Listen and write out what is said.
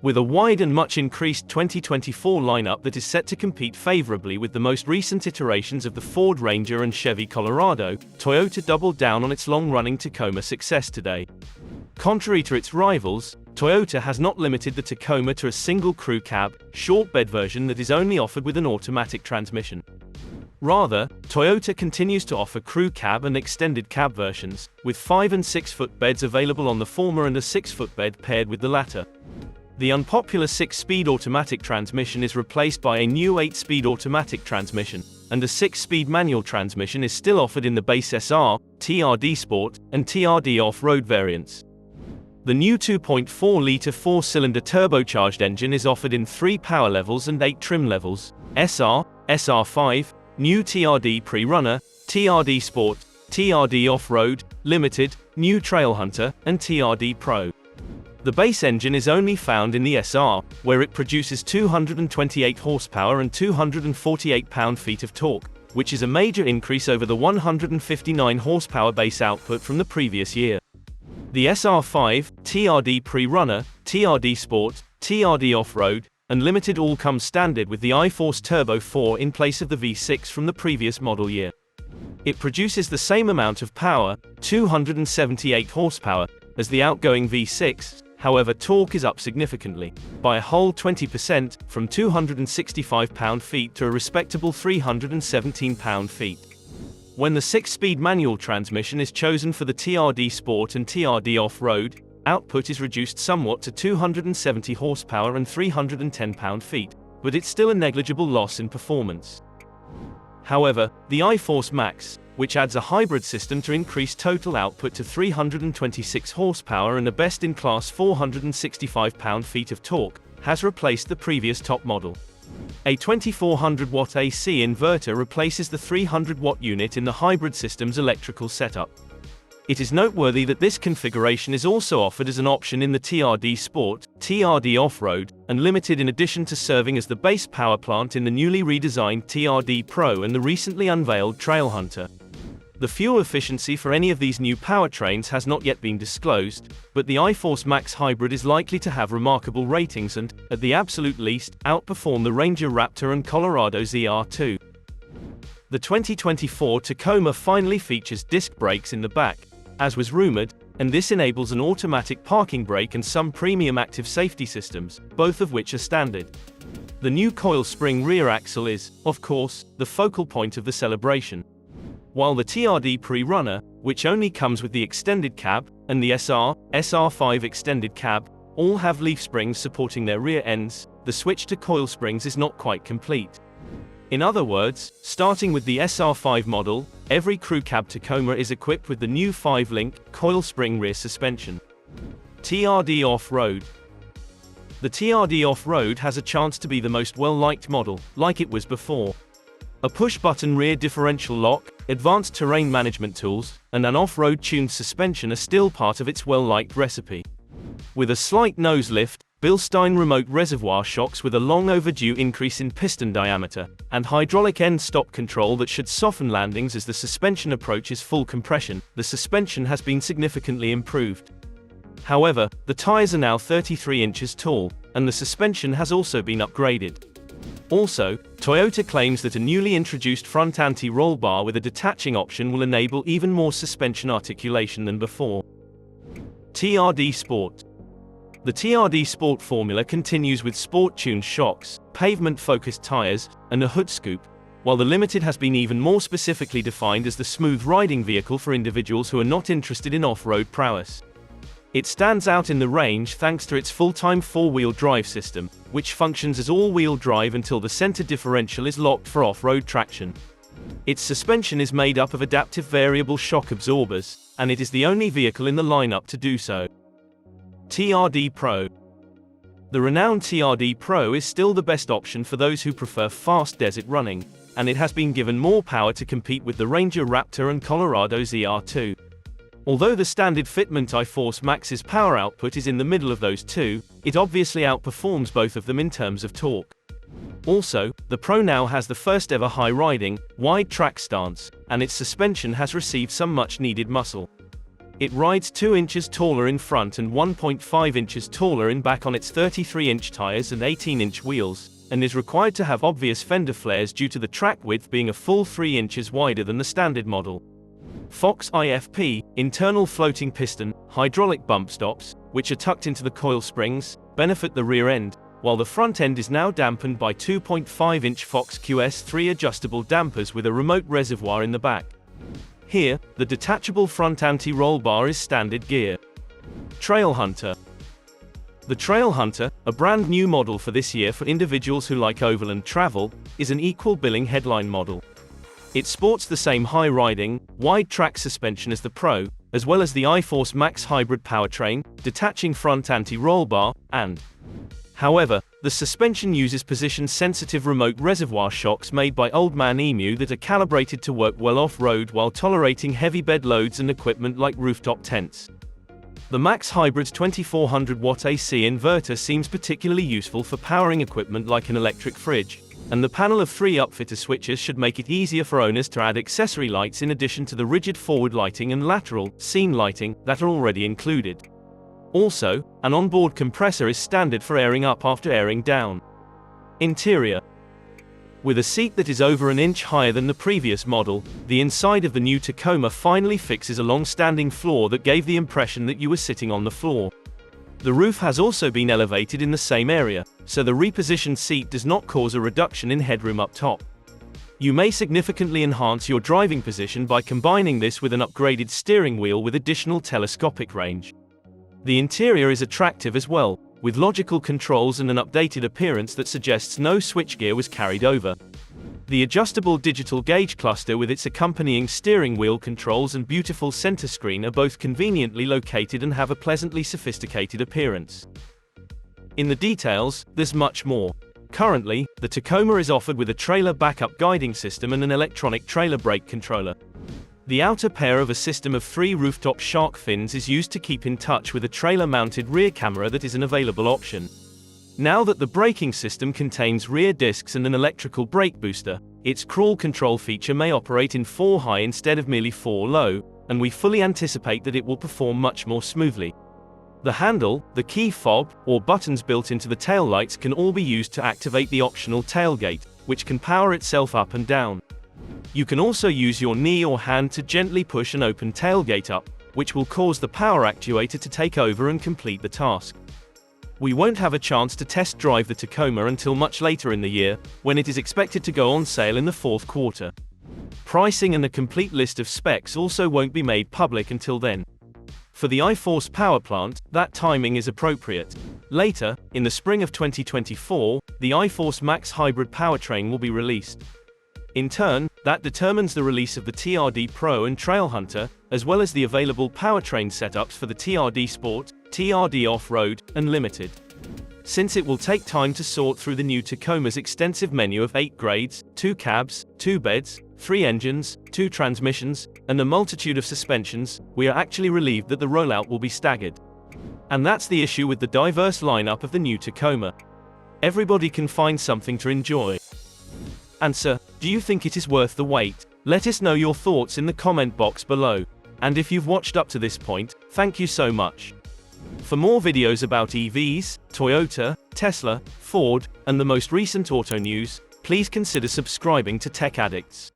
With a wide and much increased 2024 lineup that is set to compete favorably with the most recent iterations of the Ford Ranger and Chevy Colorado, Toyota doubled down on its long-running Tacoma success today. Contrary to its rivals, Toyota has not limited the Tacoma to a single crew cab, short bed version that is only offered with an automatic transmission. Rather, Toyota continues to offer crew cab and extended cab versions, with 5 and 6 foot beds available on the former and a 6 foot bed paired with the latter. The unpopular 6-speed automatic transmission is replaced by a new 8-speed automatic transmission, and a 6-speed manual transmission is still offered in the base SR, TRD Sport, and TRD Off-Road variants. The new 2.4-liter 4-cylinder turbocharged engine is offered in 3 power levels and 8 trim levels: SR, SR5, new TRD PreRunner, TRD Sport, TRD Off-Road, Limited, new Trailhunter, and TRD Pro. The base engine is only found in the SR, where it produces 228 horsepower and 248 pound-feet of torque, which is a major increase over the 159 horsepower base output from the previous year. The SR5, TRD PreRunner, TRD Sport, TRD Off-Road, and Limited all come standard with the iForce Turbo 4 in place of the V6 from the previous model year. It produces the same amount of power, 278 horsepower, as the outgoing V6, however torque is up significantly, by a whole 20%, from 265 pound-feet to a respectable 317 pound-feet. When the 6-speed manual transmission is chosen for the TRD Sport and TRD Off-Road, output is reduced somewhat to 270 horsepower and 310 pound-feet, but it's still a negligible loss in performance. However, the iForce Max, which adds a hybrid system to increase total output to 326 horsepower and a best-in-class 465 pound-feet of torque, has replaced the previous top model. A 2400-watt AC inverter replaces the 300-watt unit in the hybrid system's electrical setup. It is noteworthy that this configuration is also offered as an option in the TRD Sport, TRD Off-Road, and Limited, in addition to serving as the base power plant in the newly redesigned TRD Pro and the recently unveiled Trailhunter. The fuel efficiency for any of these new powertrains has not yet been disclosed, but the iForce Max Hybrid is likely to have remarkable ratings and, at the absolute least, outperform the Ranger Raptor and Colorado ZR2. The 2024 Tacoma finally features disc brakes in the back, as was rumored, and this enables an automatic parking brake and some premium active safety systems, both of which are standard. The new coil spring rear axle is, of course, the focal point of the celebration. While the TRD PreRunner, which only comes with the extended cab, and the SR, SR5 extended cab, all have leaf springs supporting their rear ends, the switch to coil springs is not quite complete. In other words, starting with the SR5 model, every crew cab Tacoma is equipped with the new 5-link, coil spring rear suspension. TRD Off-Road. The TRD Off-Road has a chance to be the most well-liked model, like it was before. A push-button rear differential lock, advanced terrain management tools, and an off-road tuned suspension are still part of its well-liked recipe. With a slight nose lift, Bilstein remote reservoir shocks with a long overdue increase in piston diameter, and hydraulic end stop control that should soften landings as the suspension approaches full compression, the suspension has been significantly improved. However, the tires are now 33 inches tall, and the suspension has also been upgraded. Also, Toyota claims that a newly introduced front anti-roll bar with a detaching option will enable even more suspension articulation than before. TRD Sport. The TRD Sport formula continues with sport-tuned shocks, pavement-focused tires, and a hood scoop, while the Limited has been even more specifically defined as the smooth riding vehicle for individuals who are not interested in off-road prowess. It stands out in the range thanks to its full-time 4-wheel drive system, which functions as all-wheel drive until the center differential is locked for off-road traction. Its suspension is made up of adaptive variable shock absorbers, and it is the only vehicle in the lineup to do so. TRD Pro. The renowned TRD Pro is still the best option for those who prefer fast desert running, and it has been given more power to compete with the Ranger Raptor and Colorado ZR2. Although the standard fitment iForce Max's power output is in the middle of those two, it obviously outperforms both of them in terms of torque. Also, the Pro now has the first ever high-riding, wide track stance, and its suspension has received some much-needed muscle. It rides 2 inches taller in front and 1.5 inches taller in back on its 33-inch tires and 18-inch wheels, and is required to have obvious fender flares due to the track width being a full 3 inches wider than the standard model. Fox IFP, internal floating piston, hydraulic bump stops, which are tucked into the coil springs, benefit the rear end, while the front end is now dampened by 2.5-inch Fox QS3 adjustable dampers with a remote reservoir in the back. Here, the detachable front anti-roll bar is standard gear. Trailhunter. The Trailhunter, a brand new model for this year for individuals who like overland travel, is an equal billing headline model. It sports the same high-riding, wide-track suspension as the Pro, as well as the iForce Max hybrid powertrain, detaching front anti-roll bar, and however, the suspension uses position-sensitive remote reservoir shocks made by Old Man Emu that are calibrated to work well off-road while tolerating heavy bed loads and equipment like rooftop tents. The Max Hybrid's 2400-watt AC inverter seems particularly useful for powering equipment like an electric fridge, and the panel of 3 upfitter switches should make it easier for owners to add accessory lights in addition to the rigid forward lighting and lateral, scene lighting, that are already included. Also, an onboard compressor is standard for airing up after airing down. Interior. With a seat that is over an inch higher than the previous model, the inside of the new Tacoma finally fixes a long-standing flaw that gave the impression that you were sitting on the floor. The roof has also been elevated in the same area, so the repositioned seat does not cause a reduction in headroom up top. You may significantly enhance your driving position by combining this with an upgraded steering wheel with additional telescopic range. The interior is attractive as well, with logical controls and an updated appearance that suggests no switchgear was carried over. The adjustable digital gauge cluster with its accompanying steering wheel controls and beautiful center screen are both conveniently located and have a pleasantly sophisticated appearance. In the details, there's much more. Currently, the Tacoma is offered with a trailer backup guiding system and an electronic trailer brake controller. The outer pair of a system of 3 rooftop shark fins is used to keep in touch with a trailer-mounted rear camera that is an available option. Now that the braking system contains rear discs and an electrical brake booster, its crawl control feature may operate in 4 high instead of merely 4 low, and we fully anticipate that it will perform much more smoothly. The handle, the key fob, or buttons built into the taillights can all be used to activate the optional tailgate, which can power itself up and down. You can also use your knee or hand to gently push and open tailgate up, which will cause the power actuator to take over and complete the task. We won't have a chance to test drive the Tacoma until much later in the year, when it is expected to go on sale in the 4th quarter. Pricing and a complete list of specs also won't be made public until then. For the iForce power plant, that timing is appropriate. Later, in the spring of 2024, the iForce Max hybrid powertrain will be released. In turn, that determines the release of the TRD Pro and Trailhunter, as well as the available powertrain setups for the TRD Sport, TRD Off-Road, and Limited. Since it will take time to sort through the new Tacoma's extensive menu of 8 grades, 2 cabs, 2 beds, 3 engines, 2 transmissions, and a multitude of suspensions, we are actually relieved that the rollout will be staggered. And that's the issue with the diverse lineup of the new Tacoma. Everybody can find something to enjoy. Answer: do you think it is worth the wait? Let us know your thoughts in the comment box below. And if you've watched up to this point, thank you so much. For more videos about EVs, Toyota, Tesla, Ford, and the most recent auto news, please consider subscribing to Tech Addicts.